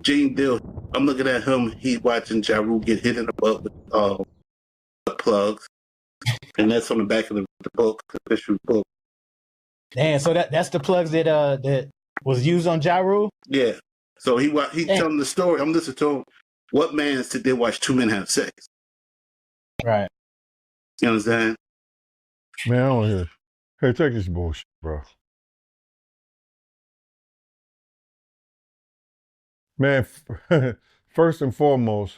Gene Deal. I'm looking at him. He's watching Ja Rule get hit in the butt with plugs, and that's on the back of the book, the official book. Damn, so that's the plugs that was used on Ja Rule? Yeah. So he telling the story. I'm listening to him. What man sit there watch two men have sex? Right. You understand? Man, I don't hear. Hey, take this bullshit, bro. Man, first and foremost,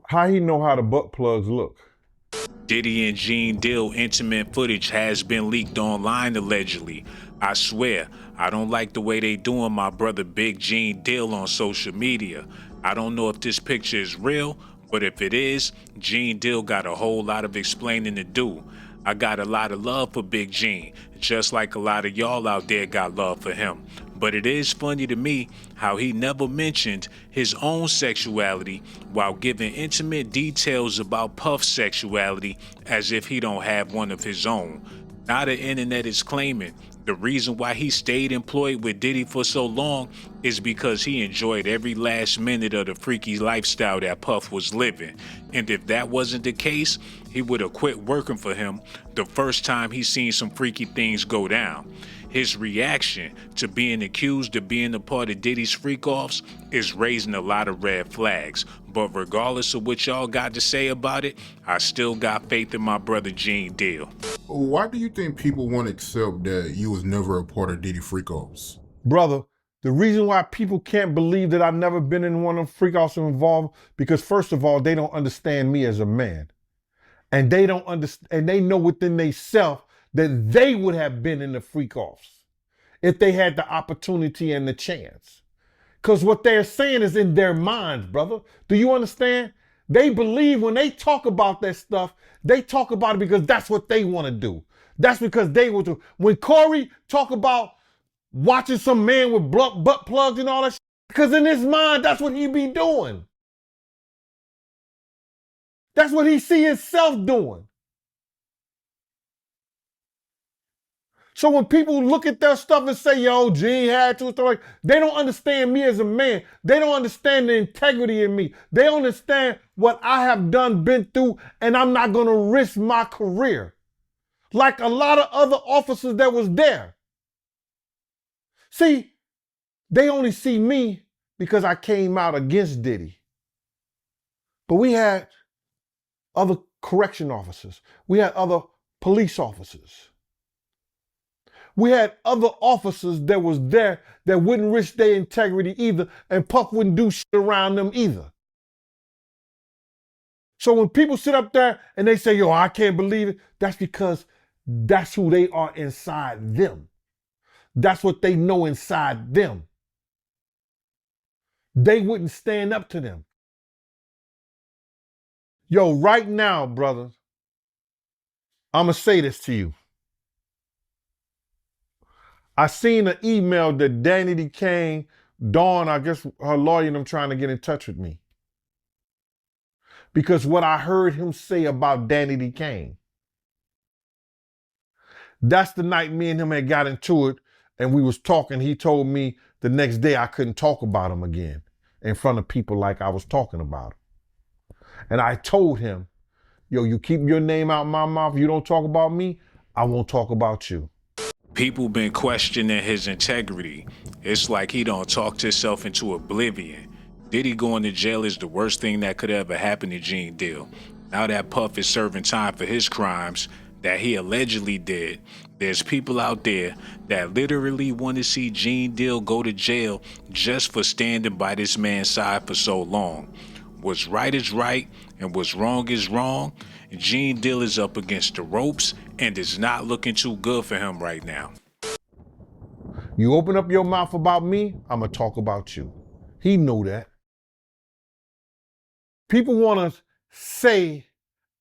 how he know how the butt plugs look? Diddy and Gene Deal intimate footage has been leaked online allegedly. I swear, I don't like the way they doing my brother Big Gene Deal on social media. I don't know if this picture is real, but if it is, Gene Deal got a whole lot of explaining to do. I got a lot of love for Big Gene, just like a lot of y'all out there got love for him. But it is funny to me how he never mentioned his own sexuality while giving intimate details about Puff's sexuality as if he don't have one of his own. Now the internet is claiming the reason why he stayed employed with Diddy for so long is because he enjoyed every last minute of the freaky lifestyle that Puff was living. And if that wasn't the case, he would have quit working for him the first time he seen some freaky things go down. His reaction to being accused of being a part of Diddy's freak-offs is raising a lot of red flags. But regardless of what y'all got to say about it, I still got faith in my brother Gene Deal. Why do you think people won't accept that you was never a part of Diddy freak-offs? Brother, the reason why people can't believe that I've never been in one of them freak-offs involved, because first of all, they don't understand me as a man. And they don't understand, and they know within themselves that they would have been in the freak-offs if they had the opportunity and the chance. Because what they're saying is in their minds, brother. Do you understand? They believe when they talk about that stuff, they talk about it because that's what they want to do. That's because they will do. When Corey talk about watching some man with butt plugs and all that shit, because in his mind, that's what he be doing. That's what he see himself doing. So when people look at their stuff and say, yo, Gene had to, stuff like, they don't understand me as a man. They don't understand the integrity in me. They don't understand what I have done, been through, and I'm not going to risk my career. Like a lot of other officers that was there. See, they only see me because I came out against Diddy. But we had other correction officers. We had other police officers. We had other officers that was there that wouldn't risk their integrity either, and Puff wouldn't do shit around them either. So when people sit up there and they say, yo, I can't believe it, that's because that's who they are inside them. That's what they know inside them. They wouldn't stand up to them. Yo, right now, brothers, I'm going to say this to you. I seen an email that Danny Kane, Dawn, I guess her lawyer and them trying to get in touch with me. Because what I heard him say about Danny Kane. That's the night me and him had got into it and we was talking. He told me the next day I couldn't talk about him again in front of people like I was talking about him. And I told him, yo, you keep your name out my mouth, you don't talk about me, I won't talk about you. People been questioning his integrity. It's like he don't talk himself into oblivion. Diddy going to jail is the worst thing that could ever happen to Gene Deal. Now that Puff is serving time for his crimes that he allegedly did, there's people out there that literally want to see Gene Deal go to jail just for standing by this man's side for so long. What's right is right and what's wrong is wrong. Gene Deal is up against the ropes and it's not looking too good for him right now. You open up your mouth about me, I'm going to talk about you. He knew that. People want to say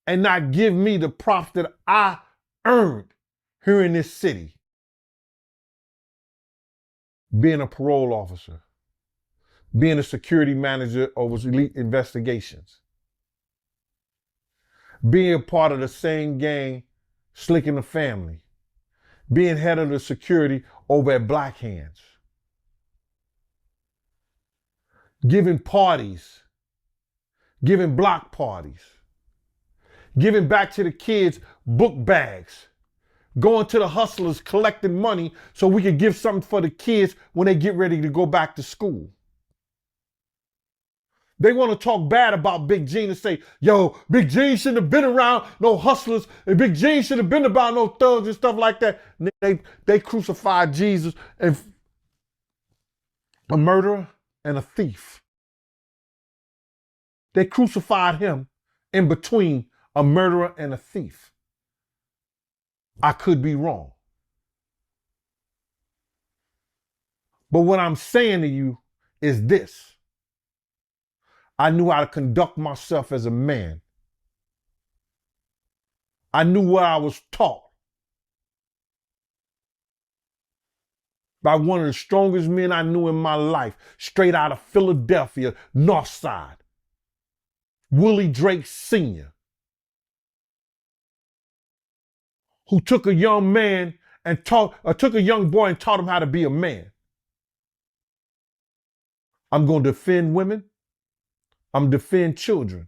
and not give me the props that I earned here in this city. Being a parole officer, being a security manager over elite investigations, being a part of the same gang, Slick and the Family, being head of the security over at Black Hands. giving parties, giving block parties, giving back to the kids book bags, going to the hustlers, collecting money so we could give something for the kids when they get ready to go back to school. They want to talk bad about Big Gene and say, yo, Big Gene shouldn't have been around no hustlers, and Big Gene should have been about no thugs and stuff like that. They crucified Jesus and a murderer and a thief. They crucified him in between a murderer and a thief. I could be wrong. But what I'm saying to you is this. I knew how to conduct myself as a man. I knew what I was taught by one of the strongest men I knew in my life, straight out of Philadelphia, North Side, Willie Drake Sr., who took a young man and took a young boy and taught him how to be a man. I'm going to defend women. I'm going to defend children.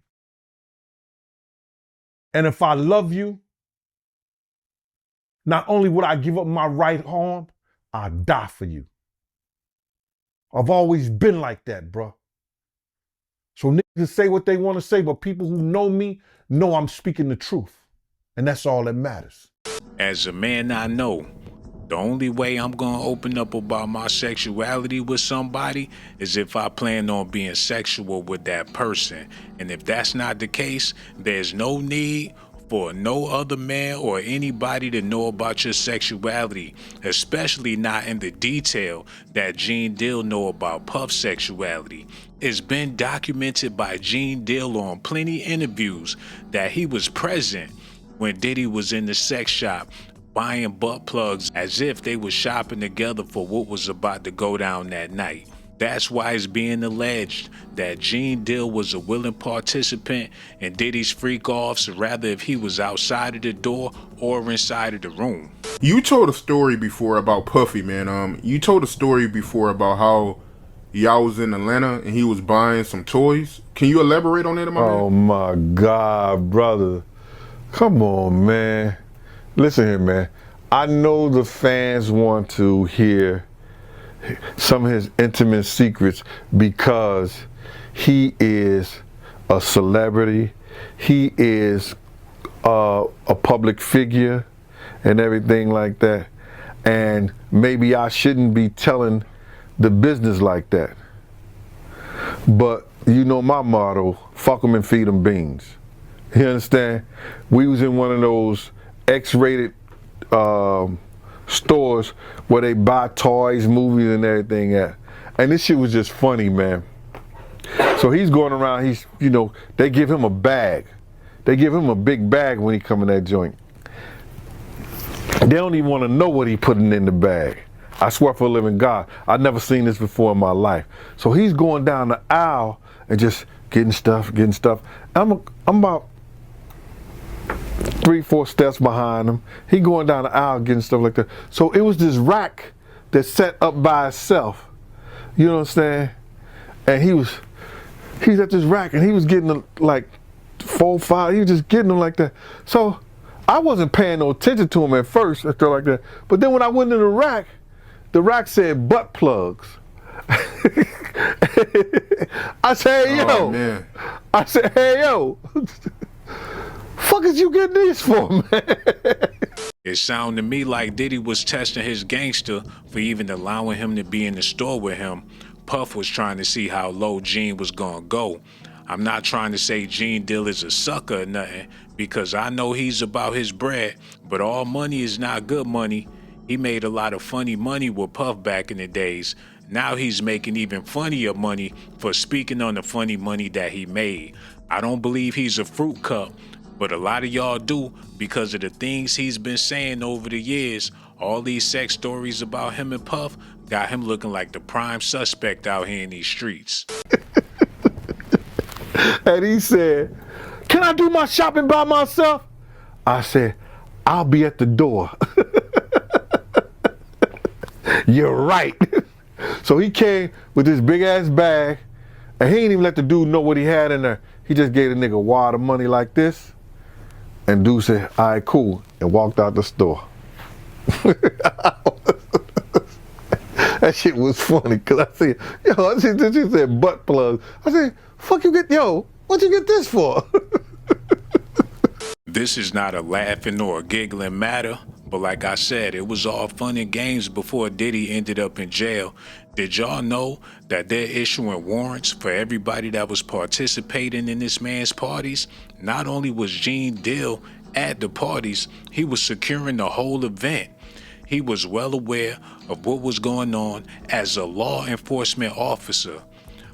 And if I love you, not only would I give up my right arm, I'd die for you. I've always been like that, bro. So niggas say what they want to say, but people who know me know I'm speaking the truth. And that's all that matters. As a man, I know the only way I'm gonna open up about my sexuality with somebody is if I plan on being sexual with that person. And if that's not the case, there's no need for no other man or anybody to know about your sexuality, especially not in the detail that Gene Deal know about Puff's sexuality. It's been documented by Gene Deal on plenty interviews that he was present when Diddy was in the sex shop buying butt plugs as if they were shopping together for what was about to go down that night. That's why it's being alleged that Gene Deal was a willing participant in Diddy's freak-offs, rather if he was outside of the door or inside of the room. You told a story before about Puffy, man. You told a story before about how y'all was in Atlanta and he was buying some toys. Can you elaborate on that, my man? Oh my God, brother. Come on, man. Listen here, man. I know the fans want to hear some of his intimate secrets because he is a celebrity. He is a public figure and everything like that. And maybe I shouldn't be telling the business like that. But you know my motto, fuck them and feed them beans. You understand? We was in one of those X-rated stores where they buy toys, movies, and everything at. And this shit was just funny, man. So he's going around, they give him a bag. They give him a big bag when he come in that joint. They don't even want to know what he putting in the bag. I swear for a living God, I've never seen this before in my life. So he's going down the aisle and just getting stuff. I'm about 3-4 steps behind him. He going down the aisle getting stuff like that. So it was this rack that's set up by itself. You know what I'm saying? And he's at this rack and he was getting like 4, 5. He was just getting them like that. So I wasn't paying no attention to him at first, or like that. But then when I went into the rack said butt plugs. I said, hey, yo. Oh, man. I said, hey, yo. Fuck is you getting these for, man? It sounded to me like Diddy was testing his gangster for even allowing him to be in the store with him. Puff was trying to see how low Gene was gonna go. I'm not trying to say Gene Deal is a sucker or nothing, because I know he's about his bread, but all money is not good money. He made a lot of funny money with Puff back in the days. Now he's making even funnier money for speaking on the funny money that he made. I don't believe he's a fruit cup, but a lot of y'all do because of the things he's been saying over the years. All these sex stories about him and Puff got him looking like the prime suspect out here in these streets. And he said, can I do my shopping by myself? I said, I'll be at the door. You're right. So he came with this big ass bag And he ain't even let the dude know what he had in there. He just gave the nigga a wad of money like this. And dude said, all right, cool, and walked out the store. That shit was funny, cause I said, yo, she said butt plug. I said, fuck you get, yo, what'd you get this for? This is not a laughing or a giggling matter, but like I said, it was all fun and games before Diddy ended up in jail. Did y'all know that they're issuing warrants for everybody that was participating in this man's parties? Not only was Gene Deal at the parties, he was securing the whole event. He was well aware of what was going on as a law enforcement officer.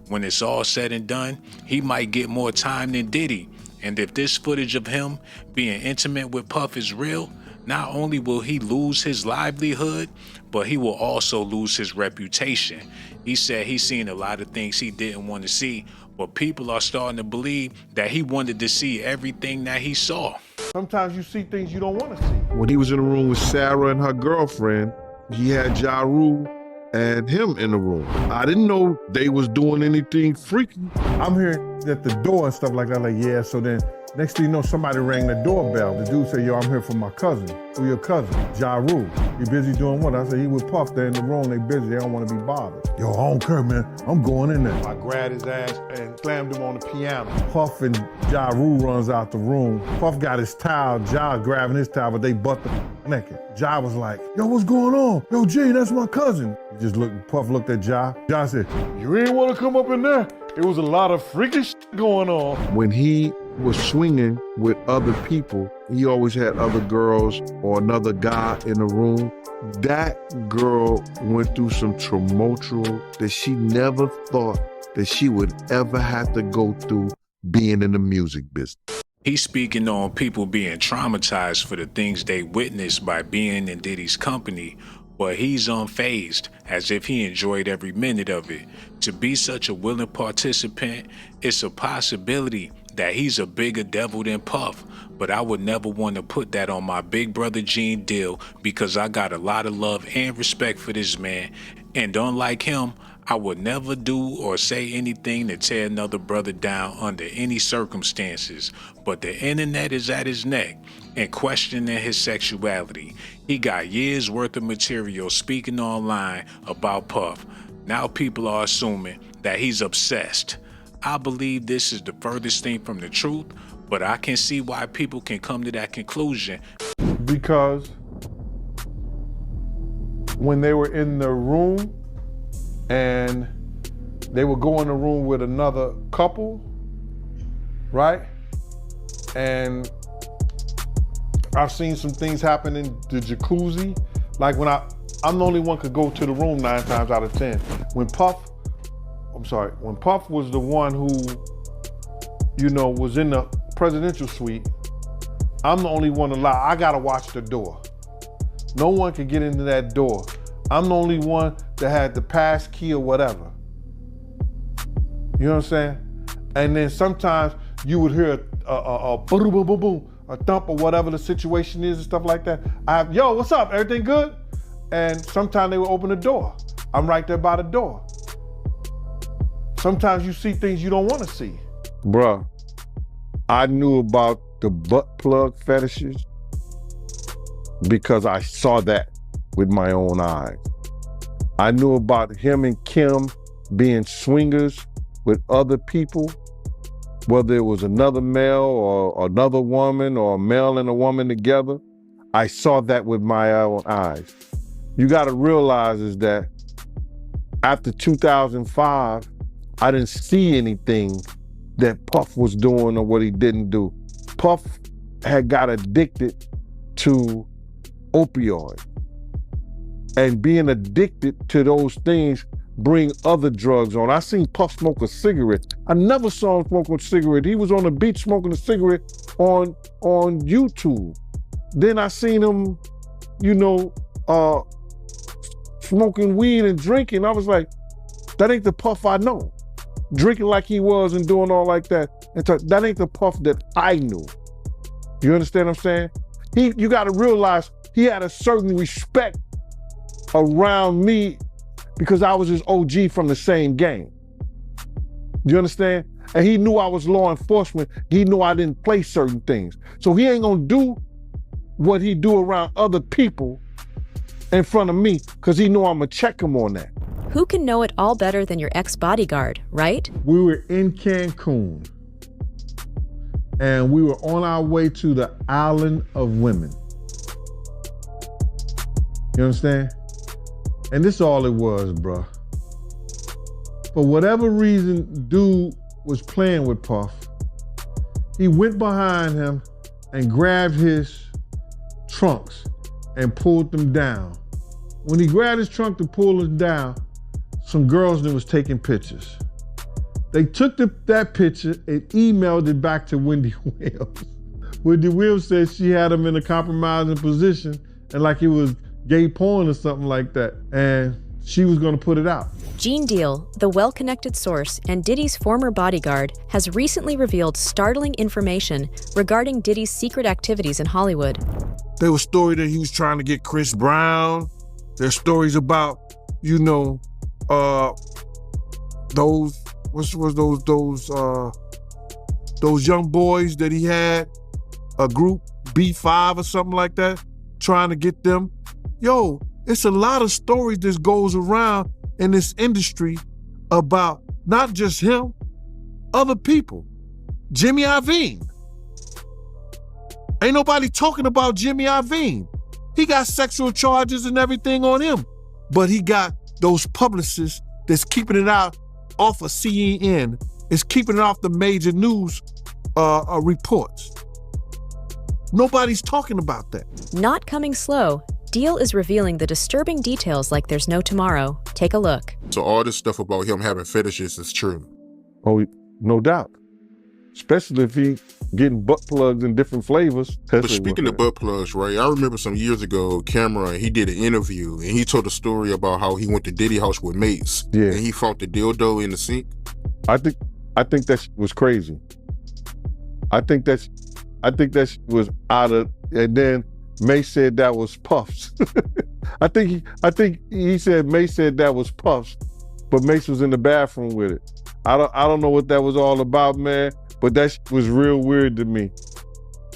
When it's all said and done, he might get more time than Diddy. And if this footage of him being intimate with Puff is real, not only will he lose his livelihood, but he will also lose his reputation. He said he's seen a lot of things he didn't want to see, but people are starting to believe that he wanted to see everything that he saw. Sometimes you see things you don't want to see. When he was in the room with Sarah and her girlfriend, he had Ja Rule and him in the room. I didn't know they was doing anything freaky. I'm hearing at the door and stuff like that, like, yeah, so then next thing you know, somebody rang the doorbell. The dude said, yo, I'm here for my cousin. Who your cousin? Ja Rule. You busy doing what? I said, he with Puff. They're in the room, they busy, they don't want to be bothered. Yo, I don't care, man. I'm going in there. I grabbed his ass and slammed him on the piano. Puff and Ja Rule runs out the room. Puff got his towel, Ja grabbing his towel, but they butt the naked. Ja was like, yo, what's going on? Yo, Gene, that's my cousin. He just looked, Puff looked at Ja. Ja said, you ain't want to come up in there. It was a lot of freaky shit going on. When he was swinging with other people, he always had other girls or another guy in the room. That girl went through some tumultual that she never thought that she would ever have to go through being in the music business. He's speaking on people being traumatized for the things they witnessed by being in Diddy's company, but he's unfazed, as if he enjoyed every minute of it. To be such a willing participant, it's a possibility that he's a bigger devil than Puff, but I would never want to put that on my big brother Gene Deal, because I got a lot of love and respect for this man, and unlike him, I would never do or say anything to tear another brother down under any circumstances. But the internet is at his neck and questioning his sexuality. He got years worth of material speaking online about Puff. Now people are assuming that he's obsessed. I believe this is the furthest thing from the truth, but I can see why people can come to that conclusion. Because when they were in the room and they would go in the room with another couple, right? And I've seen some things happen in the jacuzzi. Like when I'm the only one could go to the room 9 times out of 10. When Puff was the one who, you know, was in the presidential suite, I'm the only one allowed. I gotta watch the door. No one could get into that door. I'm the only one that had the pass key or whatever. You know what I'm saying? And then sometimes you would hear a boom, boom, boom, boom, a thump or whatever the situation is and stuff like that. Yo, what's up? Everything good? And sometimes they would open the door. I'm right there by the door. Sometimes you see things you don't want to see. Bruh, I knew about the butt plug fetishes because I saw that with my own eyes. I knew about him and Kim being swingers with other people, whether it was another male or another woman or a male and a woman together. I saw that with my own eyes. You gotta realize is that after 2005, I didn't see anything that Puff was doing or what he didn't do. Puff had got addicted to opioids. And being addicted to those things bring other drugs on. I seen Puff smoke a cigarette. I never saw him smoke a cigarette. He was on the beach smoking a cigarette on YouTube. Then I seen him, you know, smoking weed and drinking. I was like, that ain't the Puff I know. Drinking like he was and doing all like that. And that ain't the Puff that I knew. You understand what I'm saying? You gotta realize he had a certain respect around me because I was his OG from the same game. You understand? And he knew I was law enforcement. He knew I didn't play certain things. So he ain't gonna do what he do around other people in front of me, because he knew I'm gonna check him on that. Who can know it all better than your ex-bodyguard, right? We were in Cancun, and we were on our way to the Island of Women. You understand? And this is all it was, bruh. For whatever reason, dude was playing with Puff. He went behind him and grabbed his trunks and pulled them down. When he grabbed his trunk to pull it down, some girls that was taking pictures. They took that picture and emailed it back to Wendy Williams. Wendy Williams said she had him in a compromising position and like it was gay porn or something like that. And she was gonna put it out. Gene Deal, the well-connected source and Diddy's former bodyguard, has recently revealed startling information regarding Diddy's secret activities in Hollywood. There was story that he was trying to get Chris Brown. There's stories about, those young boys that he had, a group B5 or something like that, trying to get them. Yo, it's a lot of stories that goes around in this industry about not just him, other people. Jimmy Iovine. Ain't nobody talking about Jimmy Iovine. He got sexual charges and everything on him, but he got those publicists that's keeping it out off of CNN, is keeping it off the major news reports. Nobody's talking about that. Not coming slow, Deal is revealing the disturbing details like there's no tomorrow. Take a look. So all this stuff about him having fetishes is true. Oh, no doubt. Especially if he getting butt plugs in different flavors. But speaking of butt plugs, right, I remember some years ago, Cameron, he did an interview and he told a story about how he went to Diddy house with mates. Yeah. And he found the dildo in the sink. I think that was crazy. I think that was out of, and then Mace said that was Puff's. I think he said Mace said that was Puff's, but Mace was in the bathroom with it. I don't know what that was all about, man, but that was real weird to me.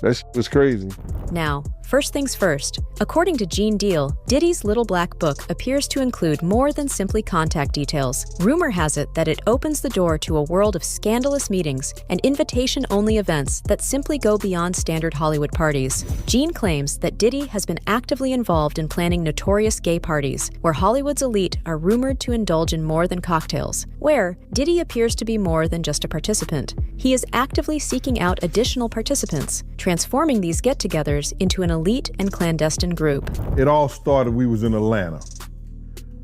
That was crazy. Now, first things first. According to Gene Deal, Diddy's Little Black Book appears to include more than simply contact details. Rumor has it that it opens the door to a world of scandalous meetings and invitation-only events that simply go beyond standard Hollywood parties. Gene claims that Diddy has been actively involved in planning notorious gay parties, where Hollywood's elite are rumored to indulge in more than cocktails, where Diddy appears to be more than just a participant. He is actively seeking out additional participants, transforming these get-togethers into an elite and clandestine group. It all started, we was in Atlanta.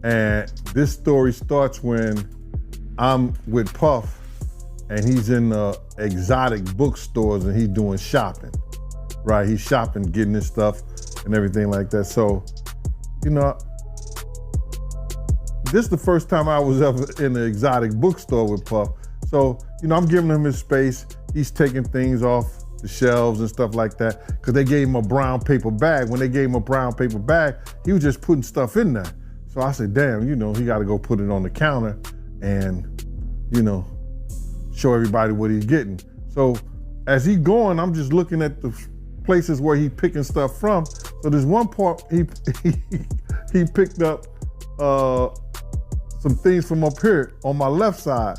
And this story starts when I'm with Puff and he's in exotic bookstores and he's doing shopping, right? He's shopping, getting his stuff and everything like that. So, this is the first time I was ever in an exotic bookstore with Puff. So, I'm giving him his space. He's taking things off the shelves and stuff like that, because they gave him a brown paper bag. When they gave him a brown paper bag, he was just putting stuff in there. So I said, damn, he got to go put it on the counter and, show everybody what he's getting. So as he's going, I'm just looking at the places where he's picking stuff from. So there's one part he picked up some things from up here on my left side.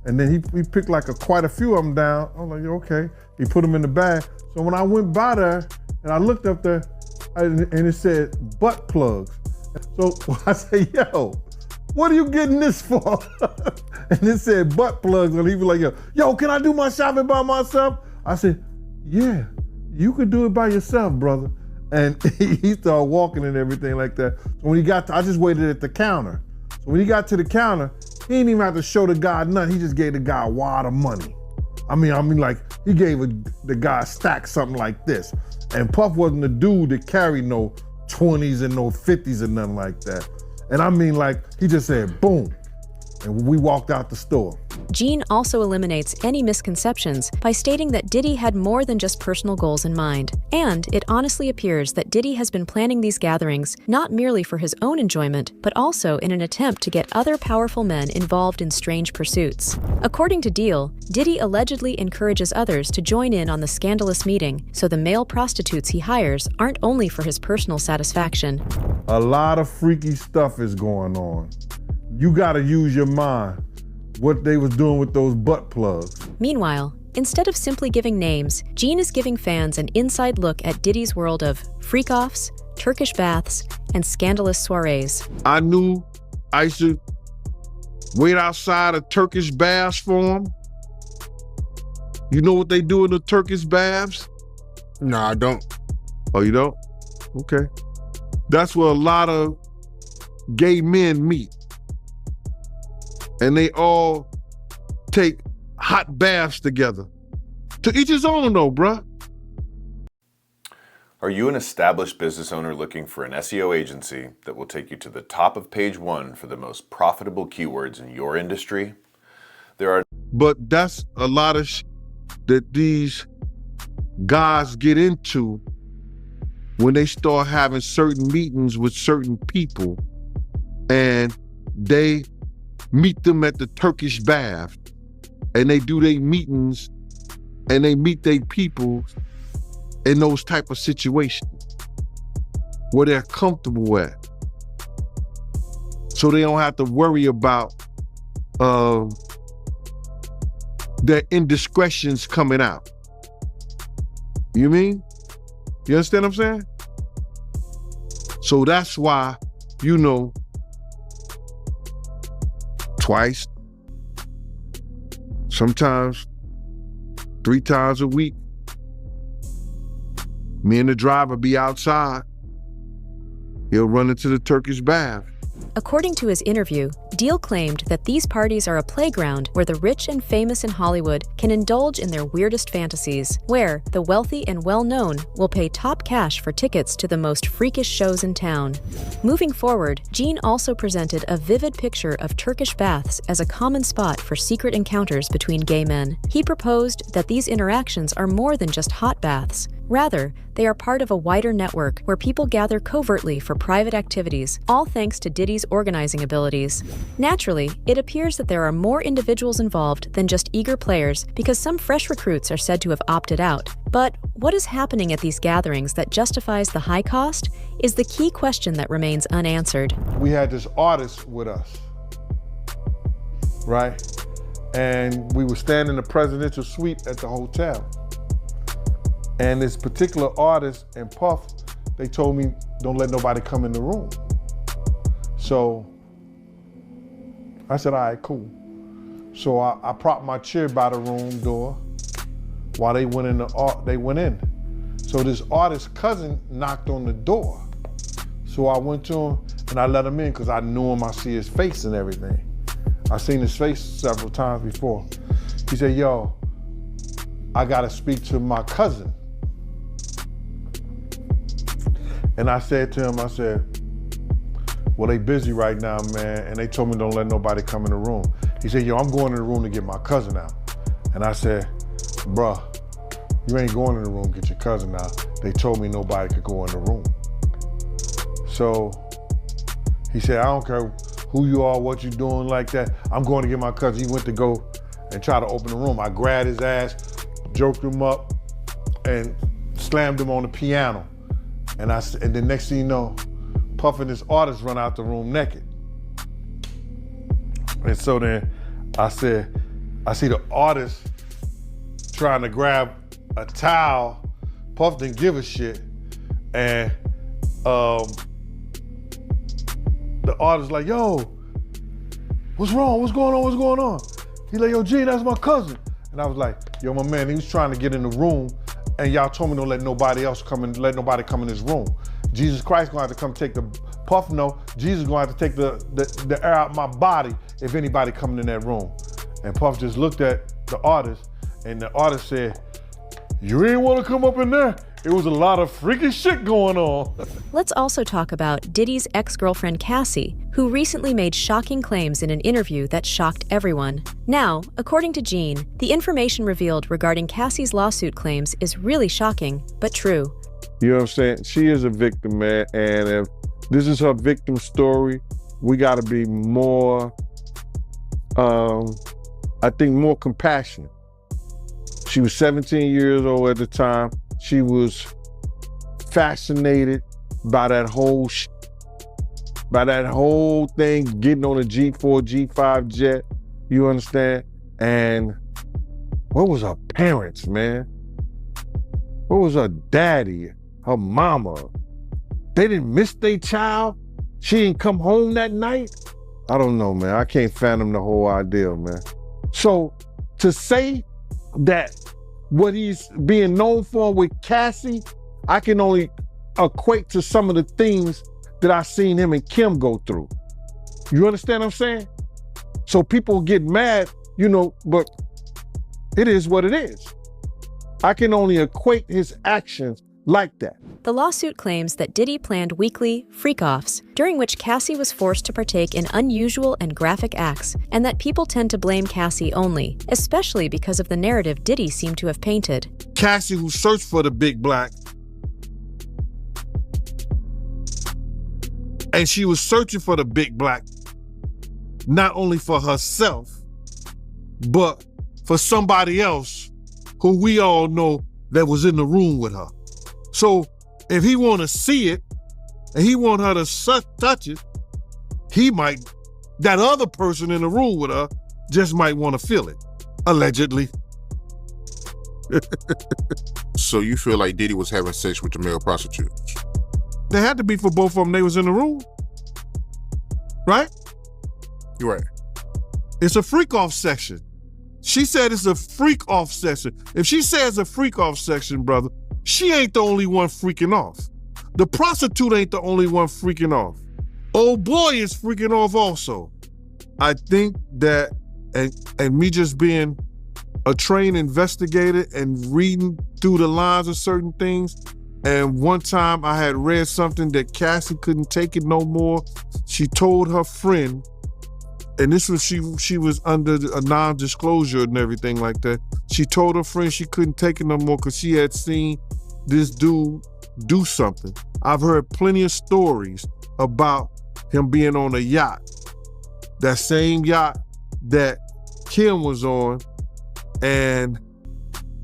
And then he picked like quite a few of them down. I'm like, okay. He put them in the bag. So when I went by there and I looked up there and it said butt plugs. So I said, yo, what are you getting this for? And it said butt plugs. And he was like, yo, can I do my shopping by myself? I said, yeah, you could do it by yourself, brother. And he started walking and everything like that. So when he got I just waited at the counter. So when he got to the counter, he didn't even have to show the guy nothing. He just gave the guy a wad of money. I mean, like he gave the guy a stack something like this. And Puff wasn't the dude that carried no 20s and no 50s and nothing like that. And I mean, like he just said, boom. And we walked out the store. Gene also eliminates any misconceptions by stating that Diddy had more than just personal goals in mind. And it honestly appears that Diddy has been planning these gatherings not merely for his own enjoyment, but also in an attempt to get other powerful men involved in strange pursuits. According to Deal, Diddy allegedly encourages others to join in on the scandalous meeting, so the male prostitutes he hires aren't only for his personal satisfaction. A lot of freaky stuff is going on. You gotta use your mind. What they was doing with those butt plugs. Meanwhile, instead of simply giving names, Gene is giving fans an inside look at Diddy's world of freak-offs, Turkish baths, and scandalous soirees. I knew I used to wait outside of Turkish baths for them. You know what they do in the Turkish baths? Nah, I don't. Oh, you don't? Okay. That's where a lot of gay men meet. And they all take hot baths together. To each his own though, bruh. Are you an established business owner looking for an SEO agency that will take you to the top of page 1 for the most profitable keywords in your industry? But that's a lot of that these guys get into when they start having certain meetings with certain people and they meet them at the Turkish bath and they do their meetings and they meet their people in those type of situations where they're comfortable at. So they don't have to worry about their indiscretions coming out. You mean? You understand what I'm saying? So that's why, you know, twice, sometimes 3 times a week, me and the driver be outside. He'll run into the Turkish bath. According to his interview, Deal claimed that these parties are a playground where the rich and famous in Hollywood can indulge in their weirdest fantasies, where the wealthy and well-known will pay top cash for tickets to the most freakish shows in town. Moving forward, Gene also presented a vivid picture of Turkish baths as a common spot for secret encounters between gay men. He proposed that these interactions are more than just hot baths. Rather, they are part of a wider network where people gather covertly for private activities, all thanks to Diddy's organizing abilities. Naturally, it appears that there are more individuals involved than just eager players because some fresh recruits are said to have opted out. But what is happening at these gatherings that justifies the high cost is the key question that remains unanswered. We had this artist with us, right? And we were staying in the presidential suite at the hotel. And this particular artist and Puff, they told me, don't let nobody come in the room. So I said, all right, cool. So I propped my chair by the room door while they went in. So this artist's cousin knocked on the door. So I went to him and I let him in because I knew him, I see his face and everything. I seen his face several times before. He said, yo, I gotta speak to my cousin. And I said to him, I said, well, they busy right now, man, and they told me don't let nobody come in the room. He said, yo, I'm going in the room to get my cousin out. And I said, bruh, you ain't going in the room to get your cousin out. They told me nobody could go in the room. So he said, I don't care who you are, what you doing like that. I'm going to get my cousin. He went to go and try to open the room. I grabbed his ass, joked him up, and slammed him on the piano. And the next thing you know, Puff and this artist run out the room naked. And so then I said, I see the artist trying to grab a towel. Puff didn't give a shit. And the artist like, yo, what's wrong? What's going on? What's going on? He like, yo, Gene, that's my cousin. And I was like, yo, my man, he was trying to get in the room and y'all told me don't let nobody else come in, let nobody come in this room. Jesus Christ gonna have to come take the, Puff no, Jesus gonna have to take the air out my body if anybody coming in that room. And Puff just looked at the artist and the artist said, you ain't wanna come up in there? It was a lot of freaky shit going on. Let's also talk about Diddy's ex-girlfriend Cassie, who recently made shocking claims in an interview that shocked everyone. Now, according to Gene, the information revealed regarding Cassie's lawsuit claims is really shocking, but true. You know what I'm saying? She is a victim, man. And if this is her victim story, we got to be more, I think, more compassionate. She was 17 years old at the time. She was fascinated by that whole thing, getting on a G4, G5 jet. You understand? And what was her parents, man? What was her daddy, her mama? They didn't miss their child? She didn't come home that night? I don't know, man. I can't fathom the whole idea, man. So to say that what he's being known for with Cassie, I can only equate to some of the things that I've seen him and Kim go through. You understand what I'm saying? So people get mad, you know, but it is what it is. I can only equate his actions like that. The lawsuit claims that Diddy planned weekly freak-offs, during which Cassie was forced to partake in unusual and graphic acts, and that people tend to blame Cassie only, especially because of the narrative Diddy seemed to have painted. Cassie, who searched for the big black, and she was searching for the big black, not only for herself, but for somebody else who we all know that was in the room with her. So if he want to see it and he want her to touch it, he might, that other person in the room with her just might want to feel it, allegedly. So you feel like Diddy was having sex with the male prostitutes? There had to be for both of them. They was in the room, right? You're right. It's a freak-off section. She said it's a freak-off section. If she says a freak-off section, brother, she ain't the only one freaking off. The prostitute ain't the only one freaking off. Old boy is freaking off also. I think that, and me just being a trained investigator and reading through the lines of certain things, and one time I had read something that Cassie couldn't take it no more. She told her friend, and this was, she was under a non-disclosure and everything like that. She told her friend she couldn't take it no more because she had seen this dude do something. I've heard plenty of stories about him being on a yacht. That same yacht that Kim was on, and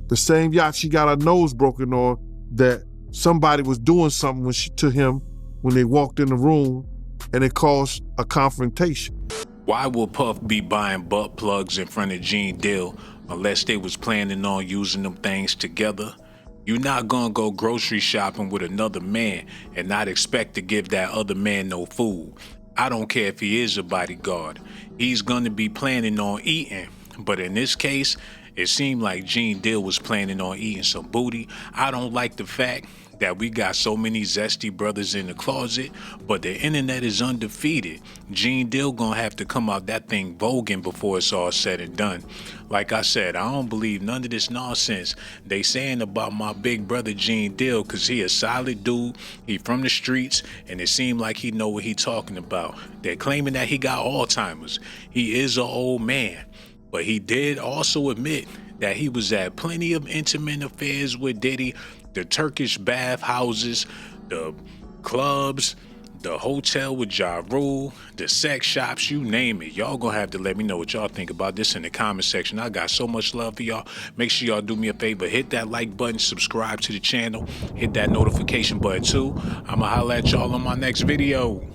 the same yacht she got her nose broken on, that somebody was doing something to him when they walked in the room, and it caused a confrontation. Why will Puff be buying butt plugs in front of Gene Deal unless they was planning on using them things together? You're not gonna go grocery shopping with another man and not expect to give that other man no food. I don't care if he is a bodyguard. He's gonna be planning on eating. But in this case, it seemed like Gene Deal was planning on eating some booty. I don't like the fact that we got so many zesty brothers in the closet, but the internet is undefeated. Gene Deal gonna have to come out that thing voguing before it's all said and done. Like I said, I don't believe none of this nonsense they saying about my big brother Gene Deal, cause he a solid dude, he from the streets, and it seemed like he know what he talking about. They're claiming that he got Alzheimer's. He is an old man, but he did also admit that he was at plenty of intimate affairs with Diddy, the Turkish bath houses, the clubs, the hotel with Ja Rule, the sex shops, you name it. Y'all gonna have to let me know what y'all think about this in the comment section. I got so much love for y'all. Make sure y'all do me a favor, hit that like button, subscribe to the channel, hit that notification button too. I'ma holla at y'all on my next video.